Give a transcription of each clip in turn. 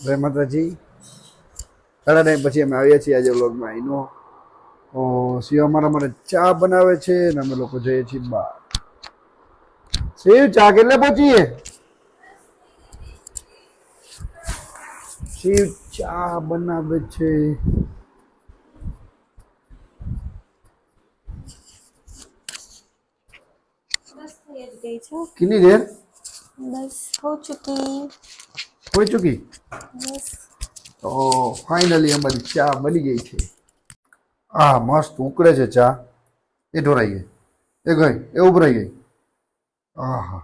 જય માતાજી. ઘણા ટાઈમ પછી અમે આવ્યા છીએ આજે વ્લોગમાં. એનો શિવ અમારા માટે ચા બનાવે છે અને અમે લોકો જઈએ છીએ બહાર. શિવ ચા કેટલે પહોંચીએ? શિવ ચા બનાવે છે. बस ये गई छो कितनी देर बस हो चुकी हो चुकी? बस તો ફાઇનલી અમારી ચા બની ગઈ છે. આ મસ્ત ઉકળે છે ચા. એ ઢોરાઈ ગઈ, એ ગઈ, એ ઉભરાઈ ગઈ. આહા.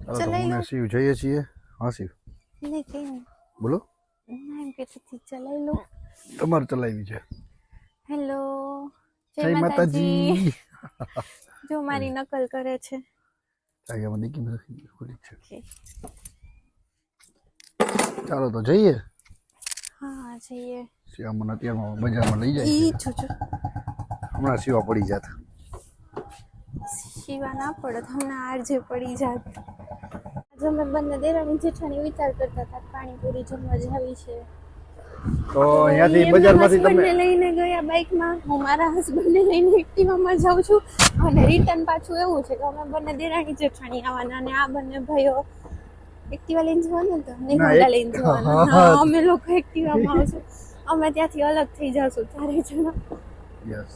ચાલો તો હું ને શિવ જઈએ છીએ. હા શિવ नहीं कहीं બોલો. मैं एम कहती थी चलाई लो તમારે ચલાવી છે. हेलो જય માતાજી. जो मारी नकल करे छे જાગ્યામાં ડીકીમાં રાખી ખુલી છે. ચાલો તો જઈએ. हाँ चाहिए શિવા મને અત્યારમાં બજારમાં લઈ જાય ई છે. छुचु હમણાં શિવા પડી જાત. शिवा ना पड़त हमने आरजे पड़ी जात आज हमें बन्ने देरानी जेठानी विचार करता था पाणीपुरी जमवा जावी छे તો અહીંયાથી બજારમાંથી તમે હસબન્ડને લઈને ગયા બાઇકમાં હું મારા હસબન્ડને લઈને એક્ટિવામાં જાઉં છું અને રિટર્ન પાછું એવું છે કે અમે બંને દેરાણી જેઠાણી આવવાના અને આ બંને ભાઈઓ એક્ટિવા લઈને જવાના હતા નહીં હોન્ડા લઈને જવાના હા અમે લોકો એક્ટિવામાં આવશું અમે ત્યાંથી અલગ થઈ જશું ચારે જણા યસ.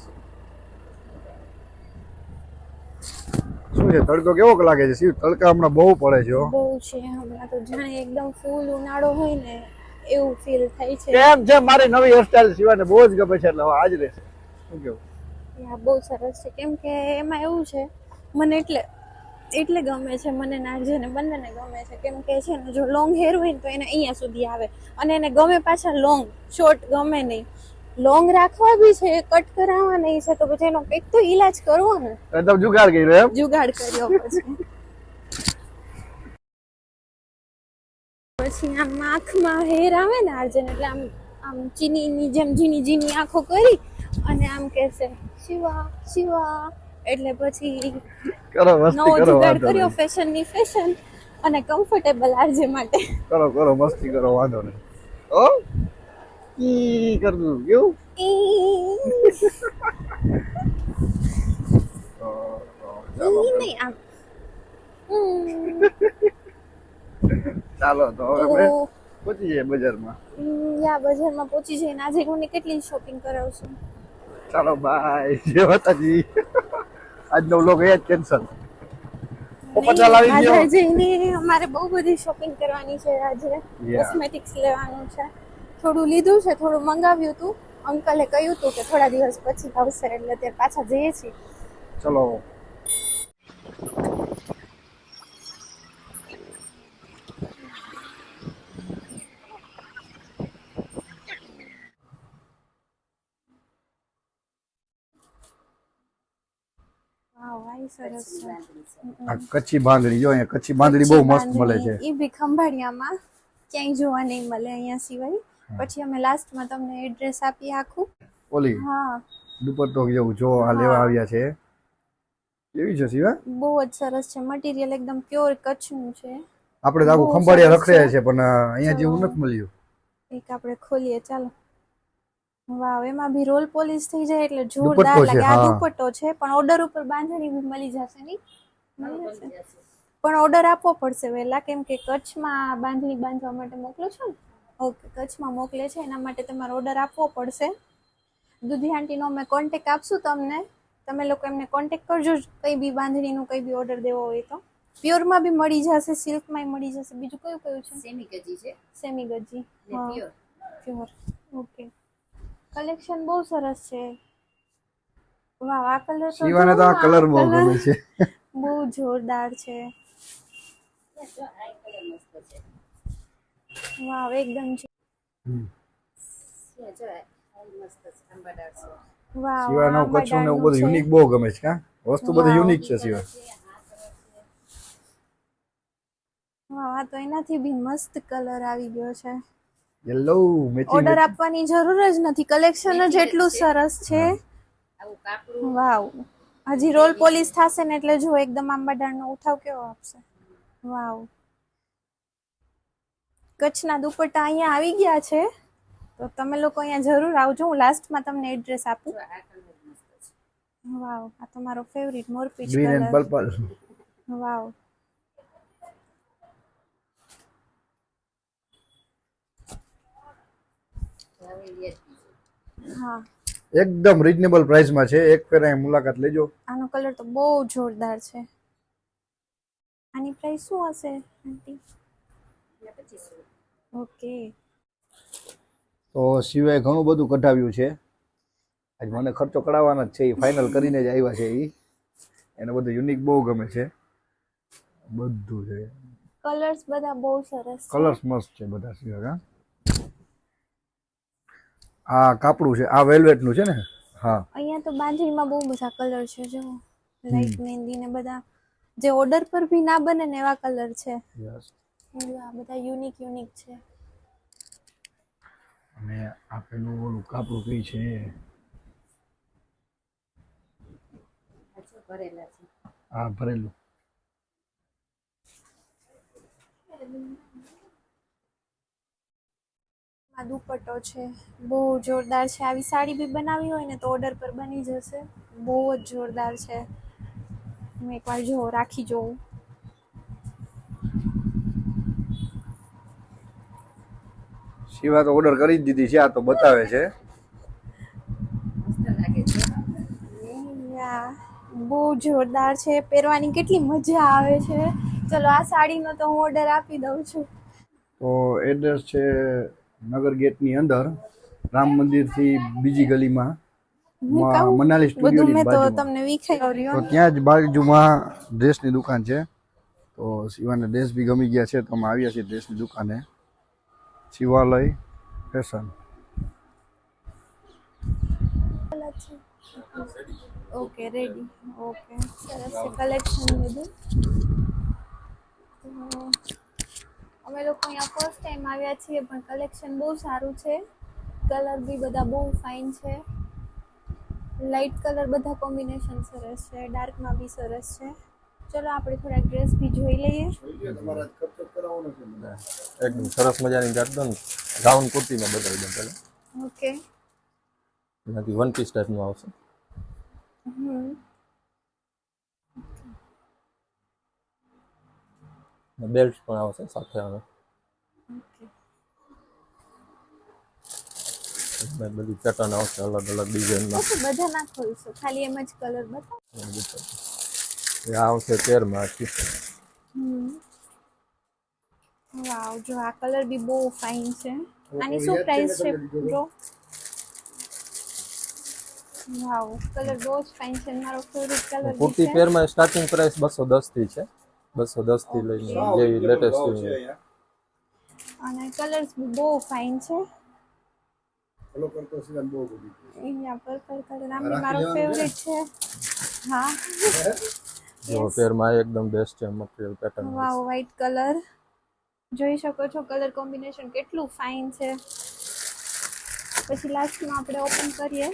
શું છે તડકો કેવો લાગે છે શિવ? તડકા હમણાં બહુ પડે છે હો. બહુ છે હમણાં તો જાણે એકદમ ફૂલ ઉનાળો હોય ને એવું ફીલ થાય છે કેમ છે મારી નવી હેરસ્ટાઈલ શિવાને બહુ જ ગમે છે એટલે હવે આજ રહેશે. શું કેવું? યા બહુ સરસ છે કેમ કે એમાં એવું છે મને એટલે ગમે છે મને નારજે ને બંનેને ગમે છે કેમ કે છે ને જો લોંગ હેર હોય ને તો એને અહીંયા સુધી આવે અને એને ગમે પાછા લોંગ શોર્ટ ગમે નહીં લોંગ રાખવા બી છે કટ કરાવવા નહીં છે તો પછી એનો કંઈક તો ઈલાજ કરવો ને એકદમ જુગાડ કર્યો એમ. જુગાડ કર્યો પછી આમ આંખમાં હેર આવે ને આર્જન એટલે આમ આમ ચીનીની જેમ ઝીણી ઝીણી આંખો કરી અને આમ કહેશે શિવા શિવા એટલે પછી કરો મસ્તી નવો કરો. જુગાડ વાંધો કર્યો નહીં. ફેશનની ફેશન અને કમ્ફર્ટેબલ આરજે માટે કરો કરો મસ્તી કરો વાંધો નહીં. ઓ ઈ કરતું કેવું? ચાલો નહીં આમ ચાલો તો હવે આપણે તો પહોંચી જઈએ બજારમાં. યા બજારમાં પહોંચી જઈને આજે કોને કેટલી શોપિંગ કરાવશું ચાલો બાય. જય માતાજી. આજનો વ્લોગ અહીંયા જ કેન્સલ. પોપટલાલ આવી ગયો. આજે જઈને અમારે બહુ બધી શોપિંગ કરવાની છે આજે કોસ્મેટિક્સ લેવાનું છે થોડું લીધું છે થોડું મંગાવ્યું હતું અંકલે કહ્યું હતું કે થોડા દિવસ પછી આવશે એટલે ત્યારે પાછા જઈએ છીએ ચલો. વાવ આ સરસ છે આ કચ્છી બાંધણી જો અહીંયા કચ્છી બાંધણી બહુ મસ્ત મળે છે. એ બી ખંભાળિયામાં ક્યાંય જોવા નહીં મળે અહીંયા સિવાય પછી અમે લાસ્ટમાં તમને એડ્રેસ આપી આખું ઓલી હા દુપટ્ટો જેવું જો આ લેવા આવ્યા છે. કેવી છે શિવા? બહુ જ સરસ છે મટીરિયલ એકદમ પ્યોર કચ્છનું છે આપણે તો આખું બહુ ખંભાળિયા સરસ રખડ્યા છે. છે પણ અહીંયા જેવું નથી મળ્યું. એક આપણે ખોલીએ ચાલો વાવ એમાં બી રોલ પોલિશ થઈ જાય એટલે જોરદાર દુપટ્ટો છે, લાગે આ હા. દુપટ્ટો છે પણ ઓર્ડર ઉપર બાંધણી બી મળી જશે નહીં મળી જશે પણ ઓર્ડર આપવો પડશે વહેલા કેમ કે કચ્છમાં બાંધણી બાંધવા માટે મોકલો છો ને ઓકે કચ્છમાં મોકલે છે એના માટે તમારે ઓર્ડર આપવો પડશે દૂધી આંટીનો અમે કોન્ટેક આપશું તમને તમે લોકો એમને કોન્ટેક કરજો કંઈ બી બાંધણીનું કંઈ બી ઓર્ડર દેવો હોય તો પ્યોરમાં બી મળી જશે સિલ્કમાંય મળી જશે બીજું કયું કયું છે સેમી ગજી છે સેમી ગજી ને પ્યોર પ્યોર ઓકે કલેક્શન બહુ સરસ છે વાવ આ કલર તો શિવાને તો આ જુઓ, કલર બહુ colour ગમે છે. બહુ જોરદાર છે જો આ કલર મસ્ત છે વાવ એકદમ જો આ મસ્ત છે આંબાદાર છે વાવ શિવાનો આંબા કચ્છું ને એવું ડાળનું બધું છે. યુનિક બહુ ગમે છે. કા વસ્તુ બધી વાવ. યુનિક છે શિવા. વાવ આ તો એનાથી બી મસ્ત કલર આવી ગયો છે યલો મેચિંગ. ઓર્ડર આપવાની જરૂર જ નથી કલેક્શન જ એટલું સરસ છે આવું કાપડું વાવ હજી રોલ પોલિશ થશે ને એટલે જો એકદમ આંબાડાળનો ઉઠાવ કેવો આપશે વાવ કચ્છના દુપટ્ટા અહીંયા આવી ગયા છે, તો તમે લોકો અહીંયા જરૂર આવજો. હું લાસ્ટમાં તમને એડ્રેસ આપું. જો આ કલર મસ્ત છે. વાવ, આ તો મારો ફેવરિટ મોરપીચ green and colour. Purple. Wow, હવે લેતી છે. હા, એકદમ રીઝનેબલ પ્રાઇસમાં છે. એક ફેર અહીં મુલાકાત લેજો. આનો કલર તો બહુ જોરદાર છે. આની પ્રાઇસ શું હશે આંટી? એટલે 2500. ઓકે, તો સિવાય ઘણું બધું કઢાવ્યું છે. આજ મને ખર્ચો કરાવવાનો જ છે, એ ફાઇનલ કરીને જ આવ્યા છે. એને બધું યુનિક બહુ ગમે છે. બધું છે, કલર્સ બધા બહુ સરસ છે. કલર્સ મસ્ત છે બધા સિવાય. આ કાપડું છે, આ વેલ્વેટ નું છે ને. હા, અહીંયા તો બાંધણીમાં બહુ બધા કલર છે. જો લાઈટ મહેંદી ને બધા જે ઓર્ડર પર ભી ના બને ને એવા કલર છે. યસ. આ બધા યુનિક છે. અને આ પેલું ઓલું કાપડું કઈ છે, આ જો ભરેલા છે. આ ભરેલું. આ દુપટ્ટો છે, બહુ જોરદાર છે. આવી સાડી બી બનાવી હોય ને તો ઓર્ડર પર બની જશે. બહુ જ જોરદાર છે. હું એકવાર જો રાખી જોઉં. સિવા તો ઓર્ડર કરી જ દીધી છે. આ તો બતાવે છે. મસ્ત લાગે છે. યા, બહુ જોરદાર છે. પહેરવાની કેટલી મજા આવે છે. ચલો, આ સાડીનો તો હું ઓર્ડર આપી દઉં છું. તો એડ્રેસ છે નગર ગેટની અંદર, રામ મંદિરથી બીજી ગલીમાં, હું કહું મનાલી બધું સ્ટુડિયોની મેં તો બાજુમાં. તમને વિખાઈ રહ્યો. તો ત્યાં જ બાજુમાં ડ્રેસની દુકાન છે. તો શિવાને ડ્રેસ બી ગમી ગયા છે, તો અમે આવ્યા છીએ ડ્રેસની દુકાને, શિવાલય ફેશન. Okay, ready. ઓકે, સરસ છે કલેક્શન બધું. તો અમે લોકો અહીંયા ફર્સ્ટ ટાઈમ આવ્યા છીએ, પણ કલેક્શન બહુ સારું છે. કલર બી બધા બહુ ફાઇન છે. લાઇટ કલર બધા કોમ્બિનેશન સરસ છે, ડાર્કમાં બી સરસ છે. ચલો, આપણે થોડા ડ્રેસ બી જોઈ લઈએ. એકદમ સરસ મજાની ગાર્ડન ગાઉન કુર્તીમાં બતાવી દઉં પહેલાં. ઓકે. એનાથી વન પીસ ટાઈપનું આવશે. બેલ્ટ પણ આવશે સાથે. આવે ઓકે, બધી પેટર્ન આવશે અલગ અલગ ડિઝાઇનમાં. ઓકે, બધા ના ખોલશો, ખાલી એમ જ કલર બતાવો. એ આવશે 13માં આખી. વાવ, જો આ કલર બી બહુ ફાઇન છે. આની શું પ્રાઇસ છે બ્રો? વાવ, કલર બહુ જ ફાઇન છે. મારો ફેવરિટ કલર કુર્તી છે. પેરમાં સ્ટાર્ટિંગ પ્રાઇસ 210 થી છે. 210 થી લઈને જેવી લેટેસ્ટ અને કલર્સ બી બહુ ફાઇન છે. ફોલો કરતો સિવાય બહુ બધી. અહીંયા પર્પલ કલર આ બી મારો ફેવરિટ છે. હા, જો પેરમાં એકદમ બેસ્ટ છે મટીરિયલ પેટર્ન. વાવ, વ્હાઈટ કલર જોઈ શકો છો. કલર કોમ્બિનેશન કેટલું ફાઇન છે. પછી લાસ્ટમાં આપણે ઓપન કરીએ.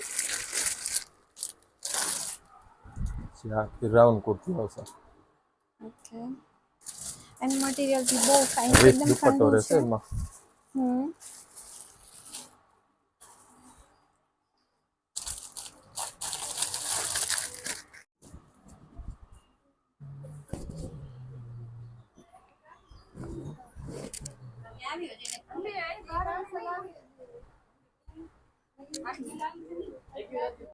આખી રાઉન્ડ કુર્તી આવશે. ઓકે, એન્ડ મટીરિયલ બી બહુ ફાઇન છે, રીચ એકદમ દુપટ્ટો સારું રહેશે છે. એમાં.